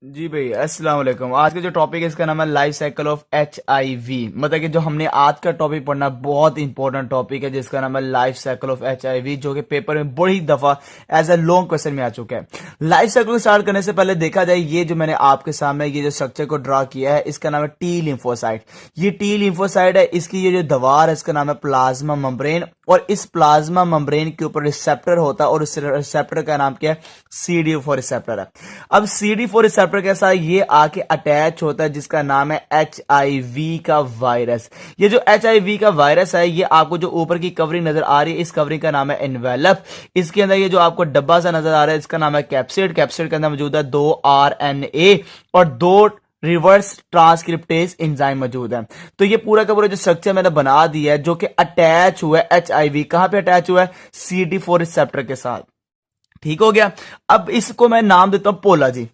जी भाई, अस्सलाम वालेकुम। आज का जो टॉपिक है इसका नाम है लाइफ साइकिल ऑफ HIV। मतलब कि जो हमने आज का टॉपिक पढ़ना बहुत इंपॉर्टेंट टॉपिक है जिसका नाम है लाइफ साइकिल ऑफ HIV, जो कि पेपर में बड़ी दफा एज अ लॉन्ग क्वेश्चन में आ चुका है। लाइफ साइकिल स्टार्ट करने से पहले देखा जाए, ये जो मैंने आपके सामने ये जो स्ट्रक्चर को ड्रा किया है इसका नाम है टी लिम्फोसाइट। ये टी लिम्फोसाइट है, इसकी ये जो दीवार है इसका नाम है प्लाज्मा मेम्ब्रेन, और इस प्लाज्मा मेम्ब्रेन के ऊपर रिसेप्टर होता है और उस रिसेप्टर का नाम क्या है? CD4 रिसेप्टर है। अब CD4 रिसेप्टर के साथ ये आके अटैच होता है जिसका नाम है HIV का वायरस। ये जो HIV का वायरस है, ये आपको जो ऊपर की कवरिंग नजर आ रही है, इस कवरिंग का नाम है एनवेलप। इसके अंदर ये जो आपको डब्बा सा नजर आ रहा है इसका नाम है कैप्सिड। कैप्सिड के अंदर मौजूद है 2 RNA और 2 रिवर्स ट्रांसक्रिप्टेज एंजाइम मौजूद है। तो ये पूरा का पूरा जो स्ट्रक्चर मैंने बना दिया है जो कि अटैच हुआ है HIV, कहां पे अटैच हुआ है? CD4 रिसेप्टर के साथ। ठीक हो गया। अब इसको मैं नाम देता हूं पोला जी।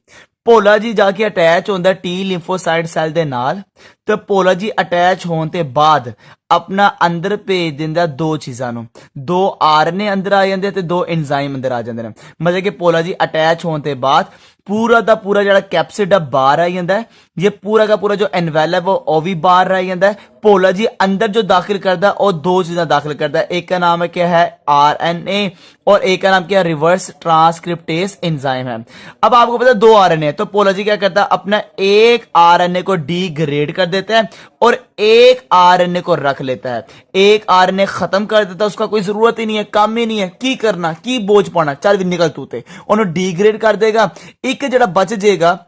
पोला जी जाके अटैच होता टी लिम्फोसाइट सैल दे नाल। तो पोला जी अटैच होने के बाद अपना अंदर भेज दिंदा दो चीजां नूं, 2 RNA अंदर आ जांदे ते 2 एंजाइम अंदर आ जांदे ने। मतलब कि पोला जी अटैच होने के बाद पूरा दा पूरा जड़ा कैप्सिड बाहर आ जांदा है। ये पूरा का पूरा जो एनवेलप है वो भी बाहर रह जांदा है। पोला जी अंदर जो दाखिल करता है और 2 चीजें दाखिल करता है, एक का नाम है क्या है? RNA, और एक का नाम क्या है? रिवर्स ट्रांसक्रिप्टेज एंजाइम है। अब आपको पता है 2 RNA, तो पोला जी क्या करता है? अपना एक RNA को डिग्रेड कर देता है और एक RNA को रख लेता है। एक RNA खत्म कर देता है, उसका कोई जरूरत ही नहीं है, काम ही नहीं है, की करना, की बोझ पाना, चल भी निकल तू ते, उन्होंने डिग्रेड कर देगा। एक जड़ा बच जाएगा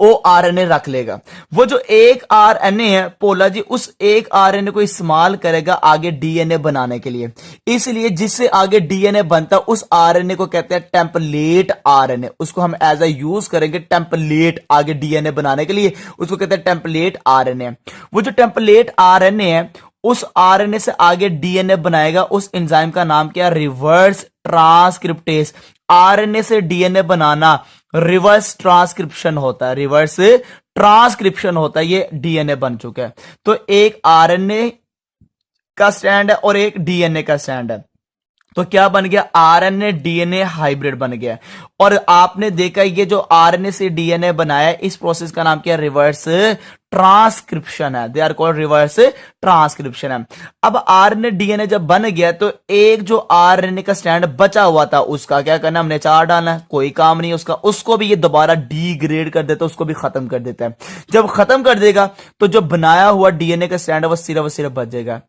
वो RNA रख लेगा। वो जो एक RNA है, पोला जी उस एक RNA को इस्तेमाल करेगा आगे DNA बनाने के लिए। इसलिए जिससे आगे DNA बनता उस RNA को कहते हैं टेम्पलेट RNA। उसको हम एज ए यूज करेंगे टेम्पलेट आगे DNA बनाने के लिए, उसको कहते हैं टेम्पलेट RNA। वो जो टेम्पलेट RNA है उस RNA से आगे DNA बनाएगा। उस एंजाइम का नाम क्या है? Reverse transcriptase. RNA से DNA बनाना रिवर्स ट्रांसक्रिप्शन होता है, रिवर्स ट्रांसक्रिप्शन होता है। ये DNA बन चुका है। तो एक RNA का स्टैंड है और एक DNA का स्टैंड है। तो क्या बन गया? RNA DNA हाइब्रिड बन गया। और आपने देखा ये जो RNA से DNA बनाया, इस प्रोसेस का नाम क्या है? रिवर्स ट्रांसक्रिप्शन है। They are called reverse transcription है। अब RNA DNA जब बन गया तो एक जो RNA का स्टैंड बचा हुआ था उसका क्या करना? हमने 4 डालना है, कोई काम नहीं उसका। उसको भी ये दोबारा डिग्रेड कर देता है, उसको भी खत्म कर देता है। जब खत्म कर देगा तो जो बनाया हुआ DNA का स्टैंड है वो सिर्फ बच जाएगा।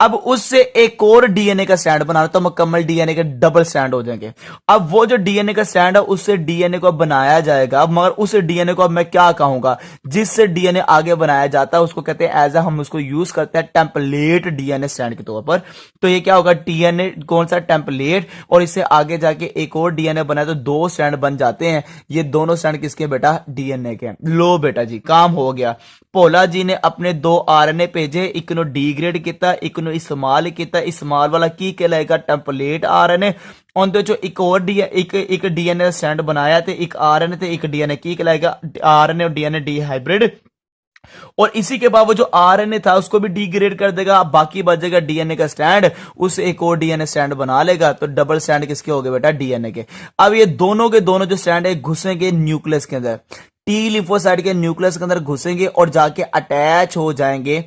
अब उससे एक और DNA का स्टैंड बनाना तो मुकम्मल DNA के डबल स्टैंड हो जाएंगे। अब वो जो DNA का स्टैंड है उससे DNA को बनाया जाएगा, मगर उस DNA को अब मैं क्या कहूंगा? जिससे DNA आगे बनाया जाता है उसको कहते हैं एज हम उसको यूज करते हैं टेम्पलेट DNA स्टैंड के तौर पर। तो ये क्या होगा? DNA कौन सा? टेम्पलेट। और इससे आगे जाके एक और DNA बनाए तो 2 स्टैंड बन जाते हैं। ये दोनों स्टैंड किसके बेटा? DNA के। लो बेटा जी, काम हो गया। पोला जी ने अपने 2 RNA भेजे, एक नो डिग्रेड किया, एक नो इस्तेमाल किया। इस्तेमाल वाला की कहलाएगा? Template RNA। उनके जो एक और एक DNA स्टैंड बनाया थे, एक RNA थे एक DNA, की कहलाएगा? RNA और DNA डी हाइब्रिड। और इसी के बाद वो जो RNA था उसको भी डिग्रेड कर देगा, बाकी बचेगा DNA का स्टैंड, उससे एक और DNA स्टैंड बना लेगा। तो डबल स्टैंड किसके हो गए बेटा? DNA के। अब ये दोनों के दोनों जो स्टैंड है घुसेंगे न्यूक्लियस के अंदर, टी लिम्फोसाइट के न्यूक्लियस के अंदर घुसेंगे और जाके अटैच हो जाएंगे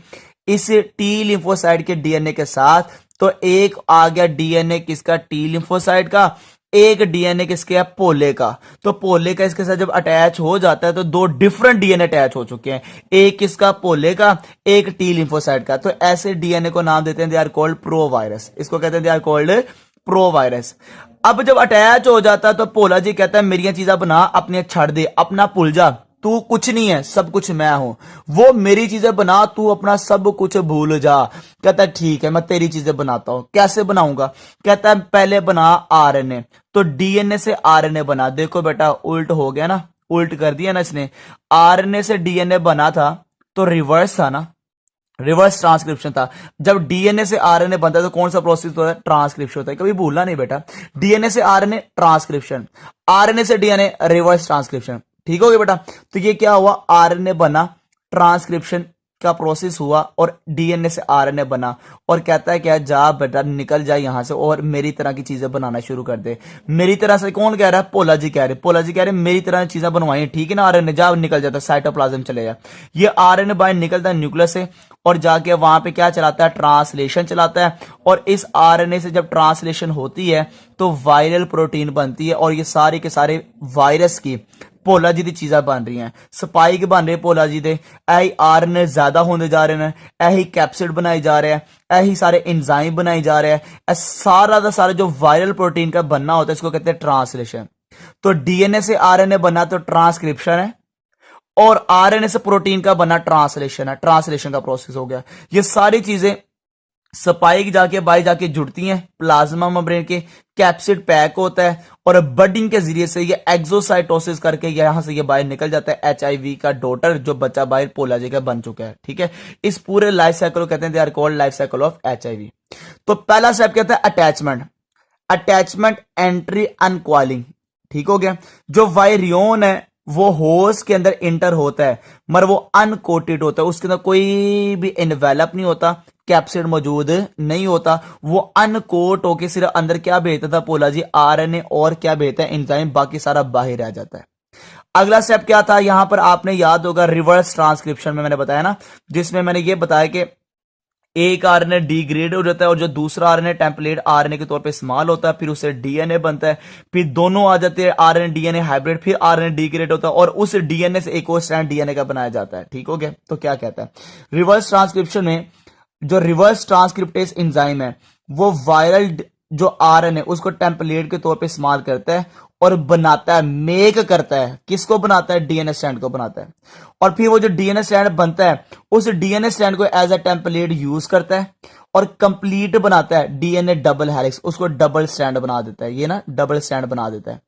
इस टी लिम्फोसाइट के DNA के साथ। तो एक आ गया DNA किसका? टी लिम्फोसाइट का। एक DNA किसके है? पोले का। तो पोले का इसके साथ जब अटैच हो जाता है तो 2 डिफरेंट DNA अटैच हो चुके हैं, एक किसका? पोले का, एक टी लिम्फोसाइट का। तो ऐसे DNA को नाम देते हैं दे आर कॉल्ड प्रोवायरस। इसको कहते हैं दे आर कॉल्ड प्रोवायरस। अब जब अटैच हो जाता है तो पोला जी कहता है मेरी चीजें बना, अपने छड़ दे, अपना भूल जा, तू कुछ नहीं है, सब कुछ मैं हूं। वो मेरी चीजें बना, तू अपना सब कुछ भूल जा। कहता है ठीक है मैं तेरी चीजें बनाता हूं। कैसे बनाऊंगा? कहता है पहले बना RNA। तो DNA से RNA बना। देखो बेटा उल्ट हो गया ना, उल्ट कर दिया ना इसने। RNA से DNA बना था तो रिवर्स था ना, रिवर्स ट्रांसक्रिप्शन था। जब DNA से RNA बनता है तो कौन सा प्रोसेस होता है? ट्रांसक्रिप्शन होता है। कभी भूलना नहीं बेटा, DNA से RNA ट्रांसक्रिप्शन, RNA से DNA रिवर्स ट्रांसक्रिप्शन। ठीक हो गया बेटा। तो ये क्या हुआ? RNA बना, ट्रांसक्रिप्शन का प्रोसेस हुआ और डीएनए से आरएनए बना और कहता है क्या, जा बेटा निकल जा यहां से और मेरी तरह की चीजें बनाना शुरू कर दे। मेरी तरह से कौन कह रहा है? पोला जी कह रहे। पोला जी कह रहे मेरी तरह चीजें बनवाई, ठीक है ना, आरएनए जा निकल जाता है, साइटोप्लाज्म चले जा। ये आरएनए बाहर निकलता है न्यूक्लियस से और जाके वहां पे क्या चलाता है? ट्रांसलेशन चलाता है। और इस आरएनए से जब ट्रांसलेशन होती है तो वायरल प्रोटीन बनती है और ये सारे के सारे वायरस की पोला जी दी चीज़ां बन रही हैं, स्पाइक बन रहे पोला जी दे, ऐ आरएनए ज्यादा होने जा रहे हैं, ऐ कैप्सिड बनाए जा रहे हैं, ऐ सारे एंजाइम बनाए जा रहे हैं, ऐ सारा का सारा जो वायरल प्रोटीन का बनना होता है इसको कहते हैं ट्रांसलेशन। तो डीएनए से आरएनए बना तो ट्रांसक्रिप्शन है और आरएनए से प्रोटीन का बना ट्रांसलेशन है, ट्रांसलेशन का प्रोसेस हो गया। ये सारी चीजें स्पाइक जाके बाई जाके जुड़ती हैं प्लाज्मा मेम्ब्रेन के, कैप्सिड पैक होता है और बडिंग के जरिए से ये एक्सोसाइटोसिस करके यहां से ये बाहर निकल जाता है एचआईवी का डॉटर, जो बच्चा बाहर पोला जी का बन चुका है। ठीक है, इस पूरे लाइफ साइकिल को कहते हैं they are called life cycle of HIV. तो पहला स्टेप कहता है अटैचमेंट, अटैचमेंट एंट्री अनकॉइलिंग। ठीक हो गया, जो वायरियोन है वो होस्ट के अंदर इंटर होता है मगर वो अनकोटेड होता है, उसके अंदर कोई भी इन्वेलप नहीं होता, कैप्सिड मौजूद नहीं होता, वो अनकोट होके सिर्फ अंदर क्या भेजता था पोला जी? आरएनए और क्या भेजता है? एंजाइम, बाकी सारा बाहर आ जाता है। अगला स्टेप क्या था यहां पर? आपने याद होगा रिवर्स ट्रांसक्रिप्शन में मैंने बताया ना, जिसमें मैंने ये बताया कि एक आरएनए डिग्रेड हो जाता है और जो दूसरा आरएनए टेम्पलेट आरएनए के तौर पे इस्तेमाल होता है, फिर उससे डीएनए बनता है, फिर दोनों आ जाते हैं आरएनए डीएनए हाइब्रिड, फिर आरएनए डिग्रेड होता है और उस डीएनए से एक और स्ट्रैंड डीएनए का बनाया जाता है। ठीक हो गया, तो क्या कहता है रिवर्स ट्रांसक्रिप्शन में? जो रिवर्स ट्रांसक्रिप्टेज एंजाइम है वो वायरल जो आरएनए उसको टेम्पलेट के तौर पे इस्तेमाल करता है और बनाता है, मेक करता है। किसको बनाता है? डीएनए स्ट्रैंड को बनाता है। और फिर वो जो डीएनए स्ट्रैंड बनता है उस डीएनए स्ट्रैंड को एज अ टेम्पलेट यूज करता है और कंप्लीट बनाता है डीएनए डबल हेलिक्स, उसको डबल स्ट्रैंड बना देता है। ये ना डबल स्ट्रैंड बना देता है,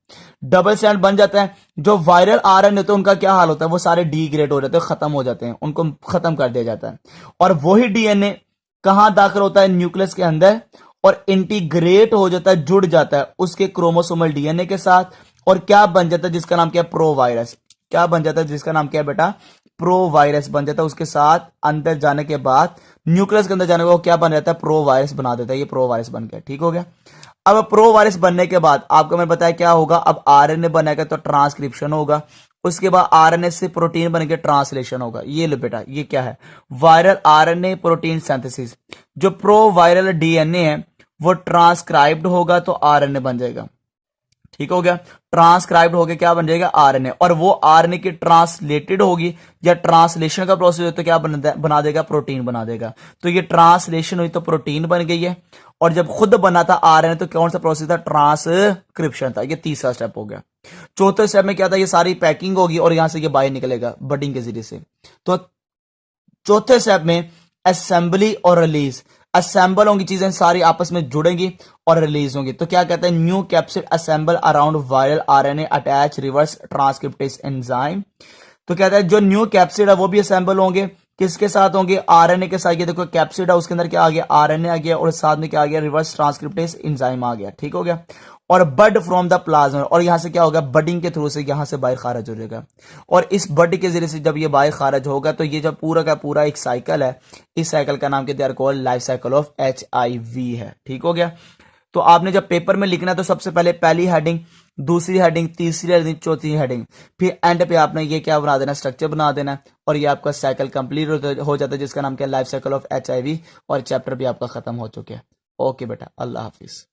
डबल स्ट्रैंड बन जाता है। जो वायरल आरएनए होते हैं उनका क्या हाल होता है? वो सारे डिग्रेड हो जाते हैं, खत्म हो जाते हैं, उनको खत्म कर दिया जाता है। और वही डीएनए कहां दाखिल होता है? न्यूक्लियस के अंदर, और इंटीग्रेट हो जाता है, जुड़ जाता है उसके क्रोमोसोमल डीएनए के साथ और क्या बन जाता है? जिसका नाम क्या है? Pro virus. क्या बन जाता है? जिसका नाम क्या है बेटा? प्रो वायरस बन जाता है। उसके साथ अंदर जाने के बाद, न्यूक्लियस के अंदर जाने के बाद क्या बन जाता है? प्रो वायरस बना देता है। ये प्रो वायरस बन गया। ठीक हो गया। अब प्रो वायरस बनने के बाद आपको मैंने बताया क्या होगा? अब आरएनए बनेगा तो ट्रांसक्रिप्शन होगा, उसके बाद आरएनए से प्रोटीन बन के ट्रांसलेशन होगा। ये लो बेटा, ये क्या है? Viral RNA protein synthesis. जो प्रो वायरल डीएनए है वो ट्रांसक्राइब्ड होगा तो आरएनए बन जाएगा। ठीक हो गया, ट्रांसक्राइब्ड होके क्या बन जाएगा? आरएनए। और वो आरएनए की ट्रांसलेटेड होगी या ट्रांसलेशन का प्रोसेस हो तो क्या बना देगा? प्रोटीन बना देगा। तो ये ट्रांसलेशन हुई तो प्रोटीन बन गई है, और जब खुद बना था आरएनए तो कौन सा प्रोसेस था? ट्रांसक्रिप्शन था। ये तीसरा स्टेप हो गया। चौथे स्टेप में क्या था? ये सारी पैकिंग होगी और यहां से ये बाहर निकलेगा बडिंग के जरिए से। तो चौथे स्टेप में असेंबली और रिलीज, असेंबल होंगी चीजें सारी आपस में जुड़ेंगी और रिलीज होंगी। तो क्या कहते हैं? New capsid assemble around viral RNA attach reverse transcriptase enzyme. तो कहता है जो न्यू कैप्सिड है वो भी असेंबल होंगे, किसके साथ होंगे? आरएनए के साथ। ये देखो कैप्सिड है, उसके अंदर क्या आ गया? आरएनए आ गया और साथ में क्या आ गया? रिवर्स ट्रांसक्रिप्टेज एंजाइम आ गया। ठीक हो गया। और बड फ्रॉम द प्लाज्मा, और यहां से क्या होगा? बडिंग के थ्रू से यहां से बाहर खारिज हो जाएगा। और इस बड के जरिए से जब ये बाहर खारिज होगा तो ये जब पूरा का पूरा एक साइकिल है, इस साइकिल का नाम क्या है? लाइफ साइकिल ऑफ एचआईवी है। ठीक हो गया। तो आपने जब पेपर में लिखना है तो सबसे पहले पहली हेडिंग, दूसरी हेडिंग, तीसरी हेडिंग, चौथी हेडिंग, फिर एंड पे आपने ये क्या बना देना? स्ट्रक्चर बना देना और ये आपका साइकिल कंप्लीट हो जाता है, जिसका नाम क्या है? Life cycle of HIV. और चैप्टर भी आपका खत्म हो चुका है। ओके बेटा, अल्लाह हाफिज।